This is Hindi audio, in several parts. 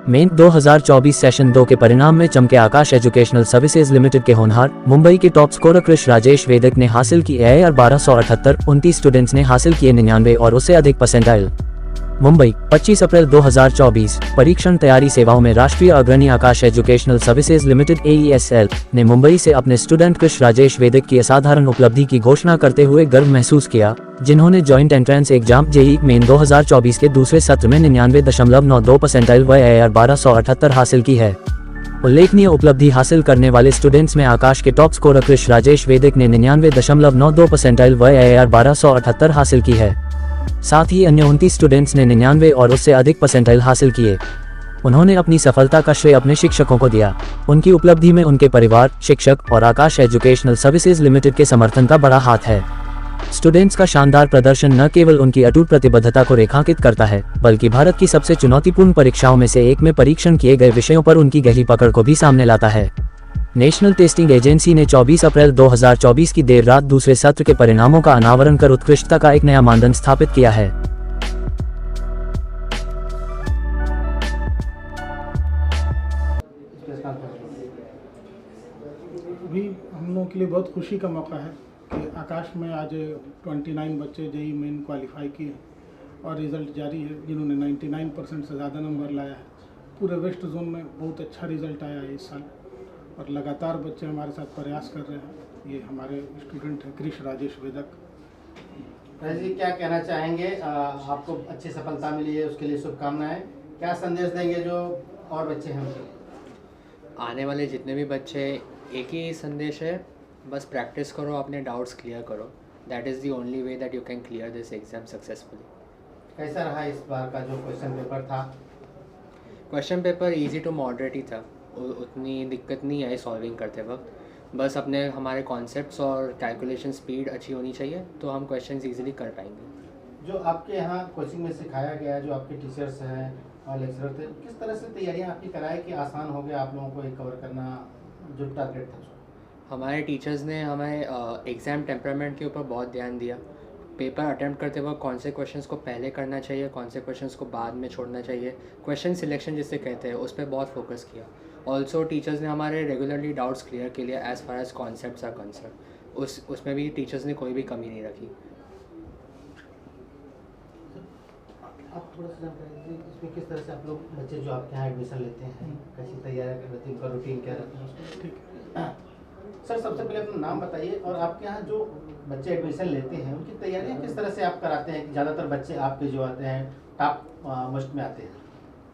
मेन 2024 सेशन 2 के परिणाम में चमके आकाश एजुकेशनल सर्विसेज लिमिटेड के होनहार। मुंबई के टॉप स्कोरर कृष राजेश वेदक ने हासिल की AIR 1278, 29 स्टूडेंट्स ने हासिल किए 99 और उससे अधिक परसेंटाइल। मुंबई 25 अप्रैल 2024। परीक्षण तैयारी सेवाओं में राष्ट्रीय अग्रणी आकाश एजुकेशनल सर्विसेज लिमिटेड AESL ने मुंबई से अपने स्टूडेंट कृष राजेश वेदक की असाधारण उपलब्धि की घोषणा करते हुए गर्व महसूस किया, जिन्होंने joint entrance exam JEE main 2024 के दूसरे सत्र में 99.92 परसेंटाइल व AIR 1278 हासिल की है। उल्लेखनीय उपलब्धि हासिल करने वाले स्टूडेंट्स में आकाश के टॉप स्कोरर कृष राजेश वेदक ने 99.92 परसेंटाइल व AIR 1278 हासिल की है। साथ ही अन्य 29 स्टूडेंट्स ने 99 और उससे अधिक परसेंटाइल हासिल किए। उन्होंने अपनी सफलता का श्रेय अपने शिक्षकों को दिया। उनकी उपलब्धि में उनके परिवार, शिक्षक और आकाश एजुकेशनल सर्विसेज लिमिटेड के समर्थन का बड़ा हाथ है। स्टूडेंट्स का शानदार प्रदर्शन न केवल उनकी अटूट प्रतिबद्धता को रेखांकित करता है, बल्कि भारत की सबसे चुनौतीपूर्ण परीक्षाओं में से एक में परीक्षण किए गए विषयों पर उनकी गहरी पकड़ को भी सामने लाता है। नेशनल टेस्टिंग एजेंसी ने 24 अप्रैल 2024 की देर रात दूसरे सत्र के परिणामों का अनावरण कर उत्कृष्टता का एक नया मानदंड स्थापित किया है। भी हम लोगों के लिए बहुत खुशी का मौका है कि आकाश में आज 29 बच्चे JEE मेन क्वालिफाई किए और रिज़ल्ट जारी है, जिन्होंने 99% से ज़्यादा नंबर लाया है। पूरे वेस्ट जोन में बहुत अच्छा रिज़ल्ट आया है इस साल और लगातार बच्चे हमारे साथ प्रयास कर रहे हैं। ये हमारे स्टूडेंट हैं कृष राजेश वेदक। राजेश जी, क्या कहना चाहेंगे? आपको अच्छी सफलता मिली है, उसके लिए शुभकामनाएं। क्या संदेश देंगे जो और बच्चे हैं उनके? आने वाले जितने भी बच्चे, एक ही संदेश है, बस प्रैक्टिस करो, अपने डाउट्स क्लियर करो। That is the only way that you can clear this exam successfully. कैसा रहा इस बार का जो क्वेश्चन पेपर था? Question paper easy to moderate ही था, उतनी दिक्कत नहीं आई सॉल्विंग करते वक्त। बस हमारे कॉन्सेप्ट्स और कैलकुलेशन स्पीड अच्छी होनी चाहिए, तो हम क्वेश्चंस इजीली कर पाएंगे। जो आपके यहाँ कोचिंग में सिखाया गया, जो आपके टीचर्स हैं और लेक्चरर थे, किस तरह से तैयारियाँ आपकी कराई कि आसान हो गया आप लोगों को ये कवर करना, जो टारगेट था? हमारे टीचर्स ने हमें एग्ज़ाम टेम्परामेंट के ऊपर बहुत ध्यान दिया। पेपर अटेम्प्ट करते वक्त कौन से क्वेश्चंस को पहले करना चाहिए, कौन से क्वेश्चंस को बाद में छोड़ना चाहिए, क्वेश्चन सिलेक्शन जिसे कहते हैं, उस पर बहुत फोकस किया। ऑल्सो टीचर्स ने हमारे रेगुलरली डाउट्स क्लियर के लिए as far as concepts are concern, उसमें भी टीचर्स ने कोई भी कमी नहीं रखी। आप थोड़ा सा जानकारी दीजिए, इसमें किस तरह से आप लोग बच्चे जो आपके यहाँ एडमिशन लेते हैं, कैसी तैयारी करते हैं, उनका रूटीन क्या रहता है? ठीक है सर, सबसे पहले अपना नाम बताइए और आपके यहाँ जो बच्चे एडमिशन लेते हैं उनकी तैयारियाँ किस तरह से आप कराते हैं? ज़्यादातर बच्चे आपके जो आते हैं टॉप मोस्ट में आते हैं।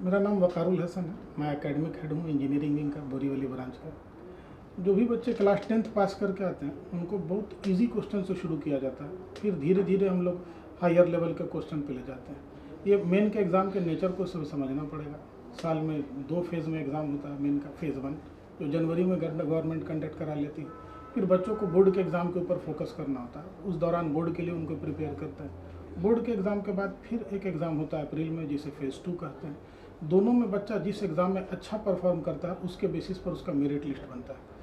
मेरा नाम वकारुल हसन है, मैं एकेडमिक हेड हूँ इंजीनियरिंग विंग का, बोरीवली ब्रांच का। जो भी बच्चे क्लास 10th पास करके आते हैं उनको बहुत इजी क्वेश्चन से शुरू किया जाता है, फिर धीरे धीरे हम लोग हायर लेवल के क्वेश्चन पे ले जाते हैं। ये मेन के एग्ज़ाम के नेचर को समझना पड़ेगा। साल में 2 फेज़ में एग्ज़ाम होता है। मेन का फेज़ 1 जो जनवरी में गवर्नमेंट कंडक्ट करा लेती है, फिर बच्चों को बोर्ड के एग्ज़ाम के ऊपर फोकस करना होता है। उस दौरान बोर्ड के लिए उनको प्रिपेयर करते हैं। बोर्ड के एग्ज़ाम के बाद फिर एक एग्ज़ाम होता है अप्रैल में, जिसे फेज़ 2 कहते हैं। दोनों में बच्चा जिस एग्ज़ाम में अच्छा परफॉर्म करता है उसके बेसिस पर उसका मेरिट लिस्ट बनता है।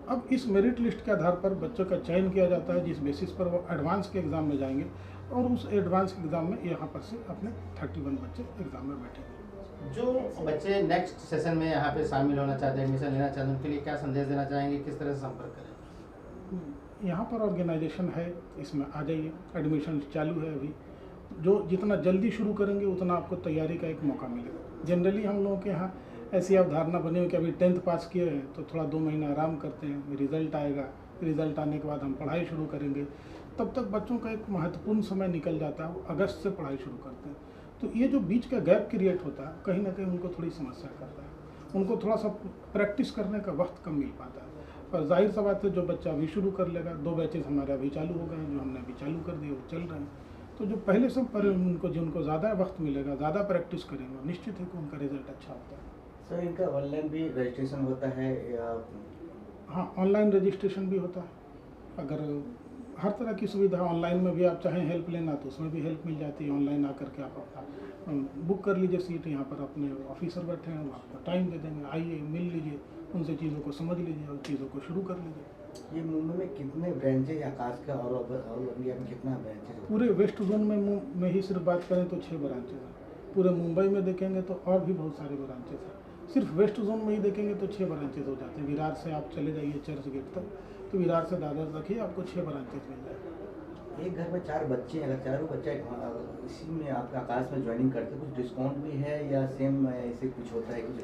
अब इस मेरिट लिस्ट के आधार पर बच्चों का चयन किया जाता है, जिस बेसिस पर वो एडवांस के एग्ज़ाम में जाएंगे और उस एडवांस के एग्ज़ाम में यहाँ पर से अपने 31 बच्चे एग्ज़ाम में बैठेंगे। जो बच्चे नेक्स्ट सेशन में यहाँ पे शामिल होना चाहते हैं, एडमिशन लेना चाहते हैं, उनके लिए क्या संदेश देना चाहेंगे, किस तरह से संपर्क करें? यहाँ पर ऑर्गेनाइजेशन है, इसमें आ जाइए। एडमिशन चालू है अभी। जो जितना जल्दी शुरू करेंगे उतना आपको तैयारी का एक मौका मिलेगा। जनरली हम लोगों के यहाँ ऐसी अवधारणा बनी हुई कि अभी 10th पास किए हैं तो थोड़ा 2 महीना आराम करते हैं, रिज़ल्ट आएगा, रिज़ल्ट आने के बाद हम पढ़ाई शुरू करेंगे। तब तक बच्चों का एक महत्वपूर्ण समय निकल जाता है, वो अगस्त से पढ़ाई शुरू करते हैं। तो ये जो बीच का गैप क्रिएट होता है, कहीं ना कहीं उनको थोड़ी समस्या करता है। उनको थोड़ा सा प्रैक्टिस करने का वक्त कम मिल पाता है। पर जाहिर सा बात है, जो बच्चा अभी शुरू कर लेगा, 2 बैचेस हमारे अभी चालू हो गए हैं, जो हमने अभी चालू कर दिए वो चल रहे हैं। तो जो पहले से पर उनको जिनको ज़्यादा वक्त मिलेगा, ज़्यादा प्रैक्टिस करेंगे, निश्चित है कि उनका रिजल्ट अच्छा होता है। सर, इनका ऑनलाइन भी रजिस्ट्रेशन होता है या? हाँ, ऑनलाइन रजिस्ट्रेशन भी होता है। अगर हर तरह की सुविधा ऑनलाइन में भी आप चाहें हेल्प लेना तो उसमें भी हेल्प मिल जाती है। ऑनलाइन आकर के आप अपना बुक कर लीजिए सीट, यहाँ पर अपने ऑफिसर बैठे हैं, वो आपको टाइम दे देंगे, आइए मिल लीजिए, उनसे चीज़ों को समझ लीजिए और चीज़ों को शुरू कर लीजिए। ये मुंबई में कितने ब्रांचेज आकाश का और इंडिया में कितना ब्रांचेज? पूरे वेस्ट जोन में ही सिर्फ बात करें तो 6 ब्रांचेज हैं। पूरे मुंबई में देखेंगे तो और भी बहुत सारे ब्रांचेस हैं। सिर्फ वेस्ट जोन में ही देखेंगे तो 6 ब्रांचेस हो जाते हैं। विरार से आप चले जाइए चर्च गेट तक, तो विरार से दादर तक ही आपको 6 ब्रांचेस मिल जाएगा। एक घर में 4 बच्चे हैं, अगर चारों बच्चे इसी में आपका आकाश में ज्वाइनिंग करते कुछ डिस्काउंट भी है या सेम ऐसे कुछ होता है कुछ?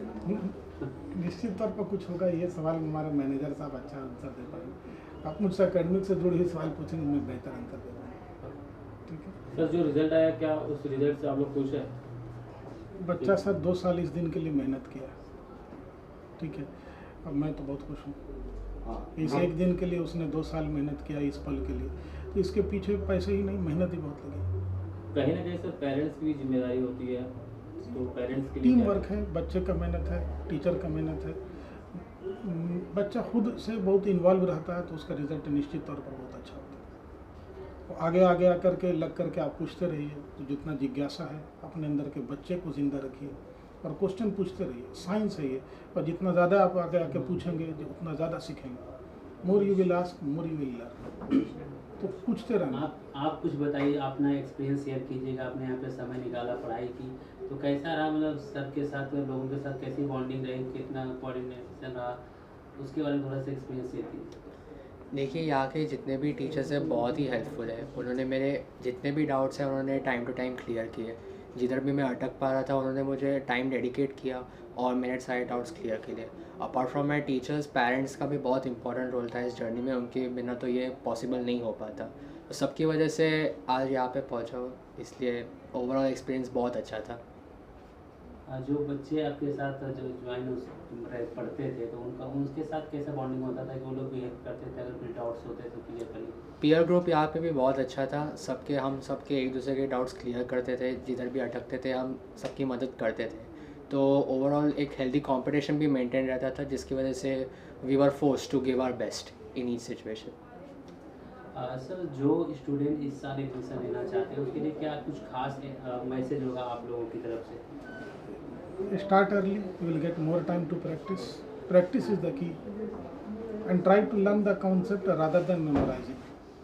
निश्चित तौर पर कुछ होगा। ये सवाल हमारे मैनेजर साहब अच्छा आंसर दे पाएंगे। आप मुझसे एकेडमिक से जुड़े हुए सवाल पूछेंगे, मैं बेहतर आंसर दे पाऊँगा। ठीक है सर, जो रिजल्ट आया क्या उस रिजल्ट से आप लोग खुश हैं? बच्चा सर 2 साल इस दिन के लिए मेहनत किया। ठीक है, अब मैं तो बहुत खुश हूँ। इस एक दिन के लिए उसने 2 साल मेहनत किया, इस पल के लिए। तो इसके पीछे पैसे ही नहीं, मेहनत ही बहुत लगी। कहीं ना कहीं सर पेरेंट्स की भी जिम्मेदारी होती है, तो पेरेंट्स के लिए टीम क्या वर्क है, बच्चे का मेहनत है, टीचर का मेहनत है। बच्चा खुद से बहुत इन्वॉल्व रहता है तो उसका रिजल्ट निश्चित तौर पर बहुत अच्छा होता है। तो आगे आगे आकर के लग करके आप पूछते रहिए, तो जितना जिज्ञासा है अपने अंदर के बच्चे को जिंदा रखिए और क्वेश्चन पूछते रहिए। साइंस है ये, और जितना ज़्यादा आप आगे आके पूछेंगे उतना ज़्यादा सीखेंगे। More you will ask, more you will learn. तो पूछते रहना। आप कुछ बताइए, अपना एक्सपीरियंस शेयर कीजिएगा। आपने यहाँ पे समय निकाला, पढ़ाई की, तो कैसा रहा? मतलब सर के साथ, लोगों के साथ कैसी बॉन्डिंग रही, कितना कोऑर्डिनेशन रहा, उसके बारे में थोड़ा सा एक्सपीरियंस शेयर कीजिए। देखिए, यहाँ के जितने भी टीचर्स हैं बहुत ही हेल्पफुल है। उन्होंने मेरे जितने भी डाउट्स हैं उन्होंने टाइम टू टाइम क्लियर किए। जिधर भी मैं अटक पा रहा था उन्होंने मुझे टाइम डेडिकेट किया और मेरे सारे डाउट्स क्लियर किए। Apart from my teachers, parents का भी बहुत इंपॉर्टेंट रोल था इस जर्नी में। उनके बिना तो ये पॉसिबल नहीं हो पाता। तो सबकी वजह से आज यहाँ पे पहुँचा हूँ, इसलिए ओवरऑल एक्सपीरियंस बहुत अच्छा था। जो बच्चे आपके साथ जो ज्वाइन पढ़ते थे, तो उनके साथ कैसा बॉन्डिंग होता था कि वो लोग भी हेल्प करते थे, अगर कोई डाउट्स होते तो क्लियर करिए? पीयर ग्रुप यहाँ पे भी बहुत अच्छा था। हम सबके एक दूसरे के डाउट्स क्लियर करते थे। जिधर भी अटकते थे हम सबकी मदद करते थे। तो ओवरऑल एक हेल्दी कंपटीशन भी मेंटेन रहता था, जिसकी वजह से we were forced to give our best in each situation. Sir, जो स्टूडेंट इस साल एडमिशन लेना चाहते हैं उसके लिए क्या कुछ खास मैसेज होगा आप लोगों की तरफ से? Start early, you will get more time to practice. Practice is the key. And try to learn the concept rather than memorizing.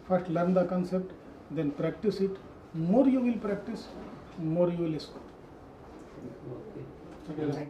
First learn the concept, then practice it. More you will practice, more you will score. Okay.